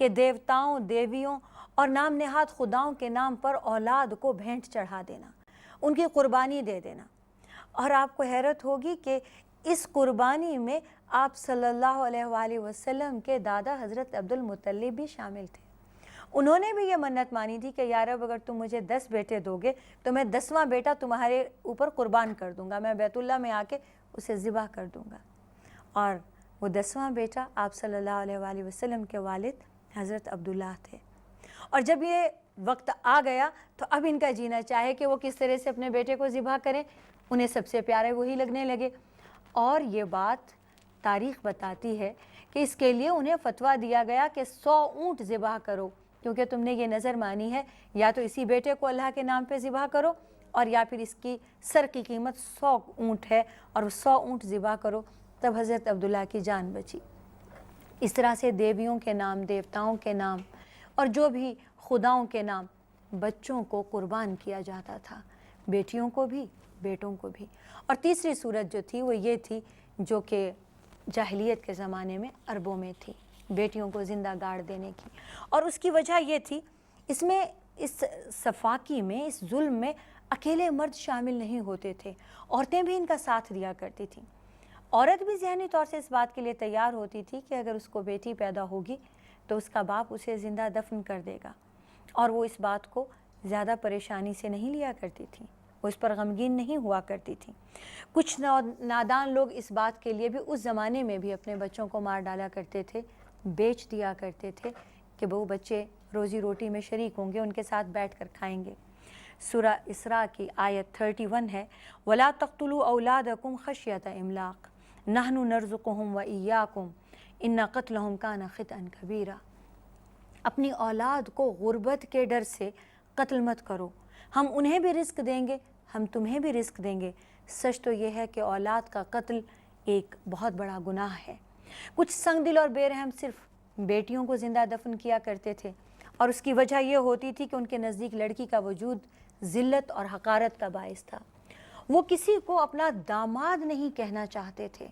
کہ دیوتاؤں، دیویوں اور نام نہاد خداؤں کے نام پر اولاد کو بھینٹ چڑھا دینا، ان کی قربانی دے دینا۔ اور آپ کو حیرت ہوگی کہ اس قربانی میں آپ صلی اللہ علیہ وآلہ وسلم کے دادا حضرت عبد المطلب بھی شامل تھے۔ انہوں نے بھی یہ منت مانی تھی کہ یا رب اگر تم مجھے 10 بیٹے دو گے تو میں 10واں بیٹا تمہارے اوپر قربان کر دوں گا، میں بیت اللہ میں آ کے اسے ذبح کر دوں گا۔ اور وہ 10واں بیٹا آپ صلی اللہ علیہ وآلہ وسلم کے والد حضرت عبداللہ تھے۔ اور جب یہ وقت آ گیا تو اب ان کا جینا چاہے کہ وہ کس طرح سے اپنے بیٹے کو ذبح کریں، انہیں سب سے پیارے وہی لگنے لگے۔ اور یہ بات تاریخ بتاتی ہے کہ اس کے لیے انہیں فتویٰ دیا گیا کہ 100 اونٹ ذبح کرو، کیونکہ تم نے یہ نظر مانی ہے یا تو اسی بیٹے کو اللہ کے نام پہ ذبح کرو اور یا پھر اس کی سر کی قیمت 100 اونٹ ہے اور 100 اونٹ ذبح کرو۔ تب حضرت عبداللہ کی جان بچی۔ اس طرح سے دیویوں کے نام، دیوتاؤں کے نام اور جو بھی خداؤں کے نام بچوں کو قربان کیا جاتا تھا، بیٹیوں کو بھی بیٹوں کو بھی۔ اور تیسری صورت جو تھی وہ یہ تھی جو کہ جاہلیت کے زمانے میں عربوں میں تھی، بیٹیوں کو زندہ گاڑ دینے کی۔ اور اس کی وجہ یہ تھی، اس میں اس صفاقی میں، اس ظلم میں اکیلے مرد شامل نہیں ہوتے تھے، عورتیں بھی ان کا ساتھ دیا کرتی تھیں۔ عورت بھی ذہنی طور سے اس بات کے لیے تیار ہوتی تھی کہ اگر اس کو بیٹی پیدا ہوگی تو اس کا باپ اسے زندہ دفن کر دے گا، اور وہ اس بات کو زیادہ پریشانی سے نہیں لیا کرتی تھی، وہ اس پر غمگین نہیں ہوا کرتی تھی۔ کچھ نادان لوگ اس بات کے لیے بھی اس زمانے میں بھی اپنے بچوں کو مار ڈالا کرتے تھے، بیچ دیا کرتے تھے کہ وہ بچے روزی روٹی میں شریک ہوں گے، ان کے ساتھ بیٹھ کر کھائیں گے۔ سورہ اسراء کی آیت 31 ہے، وَلَا تَقْتُلُوا أَوْلَادَكُمْ خَشْيَةَ إِمْلَاقٍ نَحْنُ نَرْزُقُهُمْ وَإِيَّاكُمْ إِنَّ قَتْلَهُمْ كَانَ خِطْئًا كَبِيرًا۔ اپنی اولاد کو غربت کے ڈر سے قتل مت کرو، ہم انہیں بھی رزق دیں گے، ہم تمہیں بھی رزق دیں گے۔ سچ تو یہ ہے کہ اولاد کا قتل ایک بہت بڑا گناہ ہے۔ کچھ سنگ دل اور بے رحم صرف بیٹیوں کو زندہ دفن کیا کرتے تھے، اور اس کی وجہ یہ ہوتی تھی کہ ان کے نزدیک لڑکی کا وجود ذلت اور حقارت کا باعث تھا۔ وہ کسی کو اپنا داماد نہیں کہنا چاہتے تھے،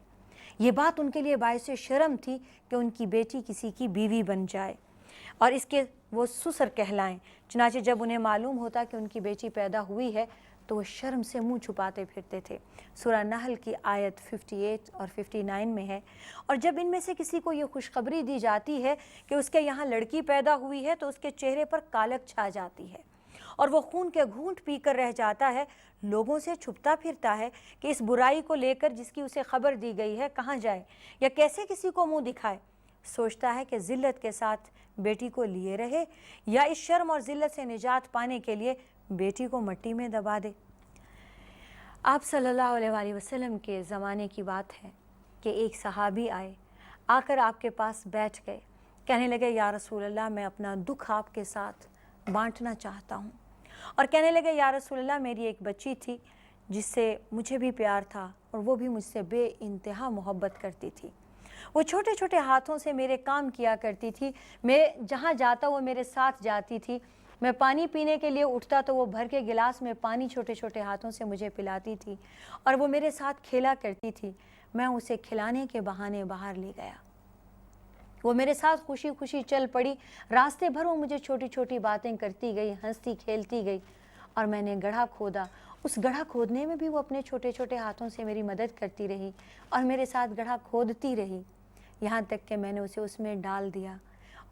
یہ بات ان کے لیے باعث شرم تھی کہ ان کی بیٹی کسی کی بیوی بن جائے اور اس کے وہ سسر کہلائیں۔ چنانچہ جب انہیں معلوم ہوتا کہ ان کی بیٹی پیدا ہوئی ہے تو وہ شرم سے منہ چھپاتے پھرتے تھے۔ سورہ نحل کی آیت 58 اور 59 میں ہے، اور جب ان میں سے کسی کو یہ خوشخبری دی جاتی ہے کہ اس کے یہاں لڑکی پیدا ہوئی ہے تو اس کے چہرے پر کالک چھا جاتی ہے اور وہ خون کے گھونٹ پی کر رہ جاتا ہے، لوگوں سے چھپتا پھرتا ہے کہ اس برائی کو لے کر جس کی اسے خبر دی گئی ہے کہاں جائے یا کیسے کسی کو منہ دکھائے۔ سوچتا ہے کہ ذلت کے ساتھ بیٹی کو لیے رہے یا اس شرم اور ذلت سے نجات پانے کے لیے بیٹی کو مٹی میں دبا دے۔ آپ صلی اللہ علیہ وآلہ وسلم کے زمانے کی بات ہے کہ ایک صحابی آئے، آ کر آپ کے پاس بیٹھ گئے، کہنے لگے یا رسول اللہ میں اپنا دکھ آپ کے ساتھ بانٹنا چاہتا ہوں، اور کہنے لگے یا رسول اللہ میری ایک بچی تھی جس سے مجھے بھی پیار تھا اور وہ بھی مجھ سے بے انتہا محبت کرتی تھی، وہ چھوٹے چھوٹے ہاتھوں سے میرے کام کیا کرتی تھی، میں جہاں جاتا وہ میرے ساتھ جاتی تھی، میں پانی پینے کے لیے اٹھتا تو وہ بھر کے گلاس میں پانی چھوٹے چھوٹے ہاتھوں سے مجھے پلاتی تھی اور وہ میرے ساتھ کھیلا کرتی تھی، میں اسے کھلانے کے بہانے باہر لے گیا، وہ میرے ساتھ خوشی خوشی چل پڑی، راستے بھر وہ مجھے چھوٹی چھوٹی باتیں کرتی گئی، ہنستی کھیلتی گئی، اور میں نے گڑھا کھودا، اس گڑھا کھودنے میں بھی وہ اپنے چھوٹے چھوٹے ہاتھوں سے میری مدد کرتی رہی اور میرے ساتھ گڑھا کھودتی رہی، یہاں تک کہ میں نے اسے اس میں ڈال دیا،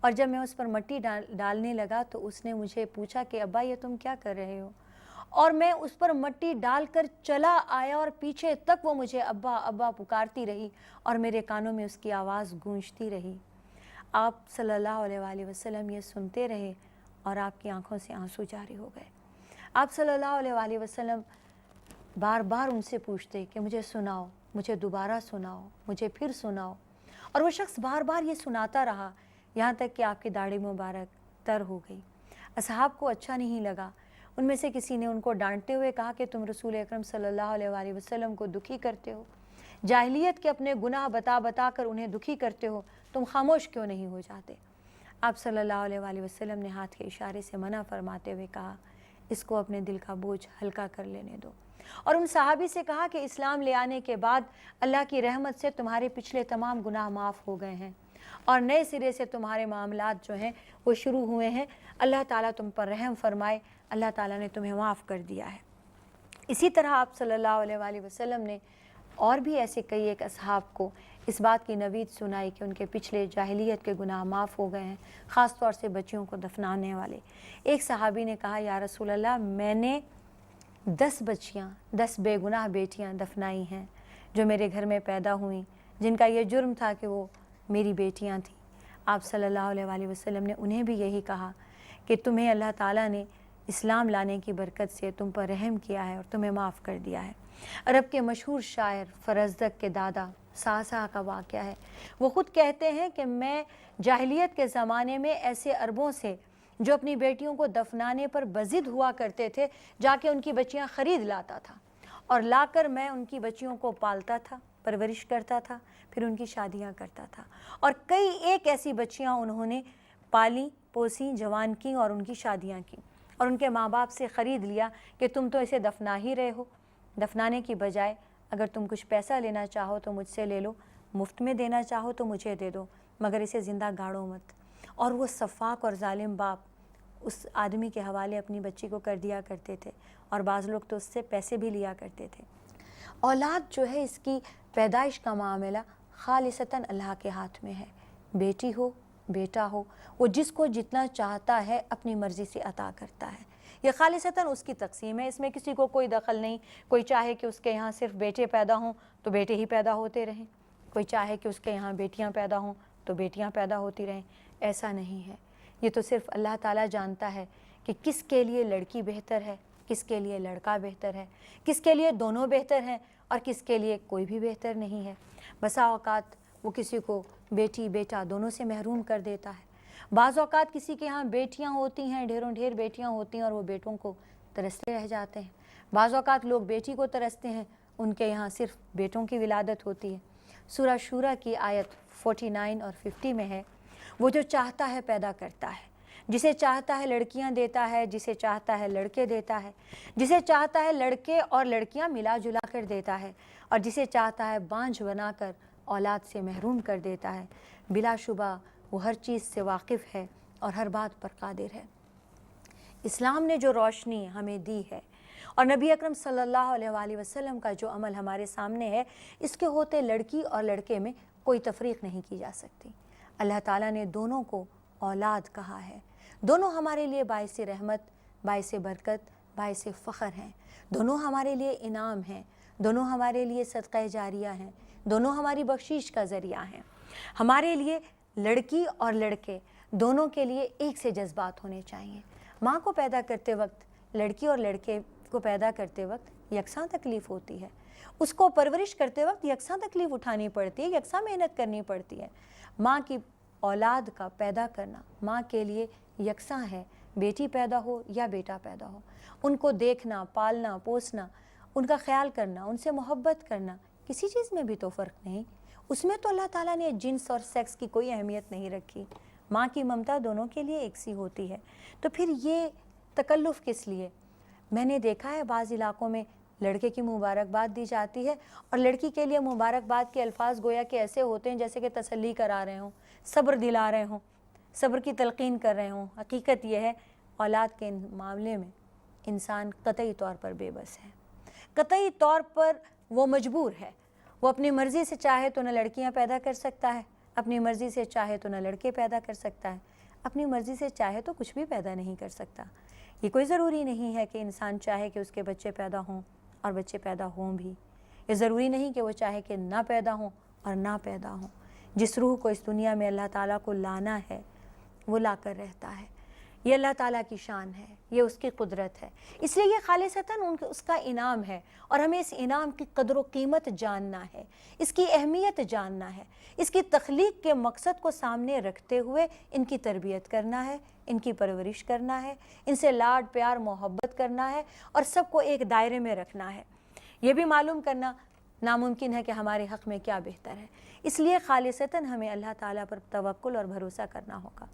اور جب میں اس پر مٹی ڈالنے لگا تو اس نے مجھے پوچھا کہ ابا یہ تم کیا کر رہے ہو، اور میں اس پر مٹی ڈال کر چلا آیا اور پیچھے تک وہ مجھے ابا ابا پکارتی رہی اور میرے کانوں میں اس کی آواز گونجتی رہی۔ آپ صلی اللہ علیہ وآلہ وسلم یہ سنتے رہے اور آپ کی آنکھوں سے آنسو جاری ہو گئے۔ آپ صلی اللہ علیہ وآلہ وسلم بار بار ان سے پوچھتے کہ مجھے سناؤ، مجھے دوبارہ سناؤ، مجھے پھر سناؤ، اور وہ شخص بار بار یہ سناتا رہا یہاں تک کہ آپ کی داڑھی مبارک تر ہو گئی۔ اصحاب کو اچھا نہیں لگا، ان میں سے کسی نے ان کو ڈانٹتے ہوئے کہا کہ تم رسول اکرم صلی اللہ علیہ وآلہ وسلم کو دکھی کرتے ہو، جاہلیت کے اپنے گناہ بتا بتا کر انہیں دکھی کرتے ہو، تم خاموش کیوں نہیں ہو جاتے؟ آپ صلی اللہ علیہ وآلہ وسلم نے ہاتھ کے اشارے سے منع فرماتے ہوئے کہا اس کو اپنے دل کا بوجھ ہلکا کر لینے دو، اور ان صحابی سے کہا کہ اسلام لے آنے کے بعد اللہ کی رحمت سے تمہارے پچھلے تمام گناہ معاف ہو گئے ہیں، اور نئے سرے سے تمہارے معاملات جو ہیں وہ شروع ہوئے ہیں۔ اللہ تعالیٰ تم پر رحم فرمائے، اللہ تعالیٰ نے تمہیں معاف کر دیا ہے۔ اسی طرح آپ صلی اللہ علیہ وآلہ وسلم نے اور بھی ایسے کئی ایک اصحاب کو اس بات کی نوید سنائی کہ ان کے پچھلے جاہلیت کے گناہ معاف ہو گئے ہیں، خاص طور سے بچیوں کو دفنانے والے۔ ایک صحابی نے کہا یا رسول اللہ، میں نے 10 بچیاں، 10 بے گناہ بیٹیاں دفنائی ہیں جو میرے گھر میں پیدا ہوئیں، جن کا یہ جرم تھا کہ وہ میری بیٹیاں تھیں۔ آپ صلی اللہ علیہ وآلہ وسلم نے انہیں بھی یہی کہا کہ تمہیں اللہ تعالیٰ نے اسلام لانے کی برکت سے تم پر رحم کیا ہے اور تمہیں معاف کر دیا ہے۔ عرب کے مشہور شاعر فرزدق کے دادا ساسا کا واقعہ ہے۔ وہ خود کہتے ہیں کہ میں جاہلیت کے زمانے میں ایسے عربوں سے جو اپنی بیٹیوں کو دفنانے پر بضد ہوا کرتے تھے جا کے ان کی بچیاں خرید لاتا تھا، اور لا کر میں ان کی بچیوں کو پالتا تھا، پرورش کرتا تھا، پھر ان کی شادیاں کرتا تھا، اور کئی ایک ایسی بچیاں انہوں نے پالی پوسی، جوان کی اور ان کی شادیاں کی، اور ان کے ماں باپ سے خرید لیا کہ تم تو اسے دفنا ہی رہے ہو، دفنانے کی بجائے اگر تم کچھ پیسہ لینا چاہو تو مجھ سے لے لو، مفت میں دینا چاہو تو مجھے دے دو، مگر اسے زندہ گاڑو مت۔ اور وہ سفاک اور ظالم باپ اس آدمی کے حوالے اپنی بچی کو کر دیا کرتے تھے، اور بعض لوگ تو اس سے پیسے بھی لیا کرتے تھے۔ اولاد جو ہے اس کی پیدائش کا معاملہ خالصتاً اللہ کے ہاتھ میں ہے۔ بیٹی ہو بیٹا ہو، وہ جس کو جتنا چاہتا ہے اپنی مرضی سے عطا کرتا ہے۔ یہ خالصتاً اس کی تقسیم ہے، اس میں کسی کو کوئی دخل نہیں۔ کوئی چاہے کہ اس کے یہاں صرف بیٹے پیدا ہوں تو بیٹے ہی پیدا ہوتے رہیں، کوئی چاہے کہ اس کے یہاں بیٹیاں پیدا ہوں تو بیٹیاں پیدا ہوتی رہیں، ایسا نہیں ہے۔ یہ تو صرف اللہ تعالیٰ جانتا ہے کہ کس کے لیے لڑکی بہتر ہے، کس کے لیے لڑکا بہتر ہے، کس کے لیے دونوں بہتر ہیں اور کس کے لیے کوئی بھی بہتر نہیں ہے۔ بسا اوقات وہ کسی کو بیٹی بیٹا دونوں سے محروم کر دیتا ہے۔ بعض اوقات کسی کے ہاں بیٹیاں ہوتی ہیں، ڈھیروں ڈھیر بیٹیاں ہوتی ہیں، اور وہ بیٹوں کو ترستے رہ جاتے ہیں۔ بعض اوقات لوگ بیٹی کو ترستے ہیں، ان کے یہاں صرف بیٹوں کی ولادت ہوتی ہے۔ سورہ شورہ کی آیت 49 اور 50 میں ہے، وہ جو چاہتا ہے پیدا کرتا ہے، جسے چاہتا ہے لڑکیاں دیتا ہے، جسے چاہتا ہے لڑکے دیتا ہے، جسے چاہتا ہے لڑکے اور لڑکیاں ملا جلا کر دیتا ہے، اور جسے چاہتا ہے بانجھ بنا کر اولاد سے محروم کر دیتا ہے۔ بلا شبہ وہ ہر چیز سے واقف ہے اور ہر بات پر قادر ہے۔ اسلام نے جو روشنی ہمیں دی ہے اور نبی اکرم صلی اللہ علیہ وآلہ وسلم کا جو عمل ہمارے سامنے ہے، اس کے ہوتے لڑکی اور لڑکے میں کوئی تفریق نہیں کی جا سکتی۔ اللہ تعالیٰ نے دونوں کو اولاد کہا ہے۔ دونوں ہمارے لیے باعث رحمت، باعث برکت، باعث فخر ہیں۔ دونوں ہمارے لیے انعام ہیں، دونوں ہمارے لیے صدقہ جاریہ ہیں، دونوں ہماری بخشش کا ذریعہ ہیں۔ ہمارے لیے لڑکی اور لڑکے دونوں کے لیے ایک سے جذبات ہونے چاہیے۔ ماں کو پیدا کرتے وقت، لڑکی اور لڑکے کو پیدا کرتے وقت یکساں تکلیف ہوتی ہے، اس کو پرورش کرتے وقت یکساں تکلیف اٹھانی پڑتی ہے، یکساں محنت کرنی پڑتی ہے۔ ماں کی اولاد کا پیدا کرنا ماں کے لیے یکساں ہے، بیٹی پیدا ہو یا بیٹا پیدا ہو۔ ان کو دیکھنا، پالنا، پوسنا، ان کا خیال کرنا، ان سے محبت کرنا، کسی چیز میں بھی تو فرق نہیں۔ اس میں تو اللہ تعالیٰ نے جنس اور سیکس کی کوئی اہمیت نہیں رکھی۔ ماں کی ممتا دونوں کے لیے ایک سی ہوتی ہے، تو پھر یہ تکلف کس لیے؟ میں نے دیکھا ہے بعض علاقوں میں لڑکے کی مبارکباد دی جاتی ہے اور لڑکی کے لیے مبارکباد کے الفاظ گویا کہ ایسے ہوتے ہیں جیسے کہ تسلی کرا رہے ہوں، صبر دلا رہے ہوں، صبر کی تلقین کر رہے ہوں۔ حقیقت یہ ہے اولاد کے معاملے میں انسان قطعی طور پر بے بس ہے، قطعی طور پر وہ مجبور ہے۔ وہ اپنی مرضی سے چاہے تو نہ لڑکیاں پیدا کر سکتا ہے، اپنی مرضی سے چاہے تو نہ لڑکے پیدا کر سکتا ہے، اپنی مرضی سے چاہے تو کچھ بھی پیدا نہیں کر سکتا۔ یہ کوئی ضروری نہیں ہے کہ انسان چاہے کہ اس کے بچے پیدا ہوں اور بچے پیدا ہوں بھی۔ یہ ضروری نہیں کہ وہ چاہے کہ نہ پیدا ہوں اور نہ پیدا ہوں۔ جس روح کو اس دنیا میں اللہ تعالیٰ کو لانا ہے وہ لا کر رہتا ہے۔ یہ اللہ تعالیٰ کی شان ہے، یہ اس کی قدرت ہے، اس لیے یہ خالصتاً اس کا انعام ہے، اور ہمیں اس انعام کی قدر و قیمت جاننا ہے، اس کی اہمیت جاننا ہے، اس کی تخلیق کے مقصد کو سامنے رکھتے ہوئے ان کی تربیت کرنا ہے، ان کی پرورش کرنا ہے، ان سے لاڈ پیار محبت کرنا ہے، اور سب کو ایک دائرے میں رکھنا ہے۔ یہ بھی معلوم کرنا ناممکن ہے کہ ہمارے حق میں کیا بہتر ہے، اس لیے خالصتاً ہمیں اللہ تعالیٰ پر توکل اور بھروسہ کرنا ہوگا۔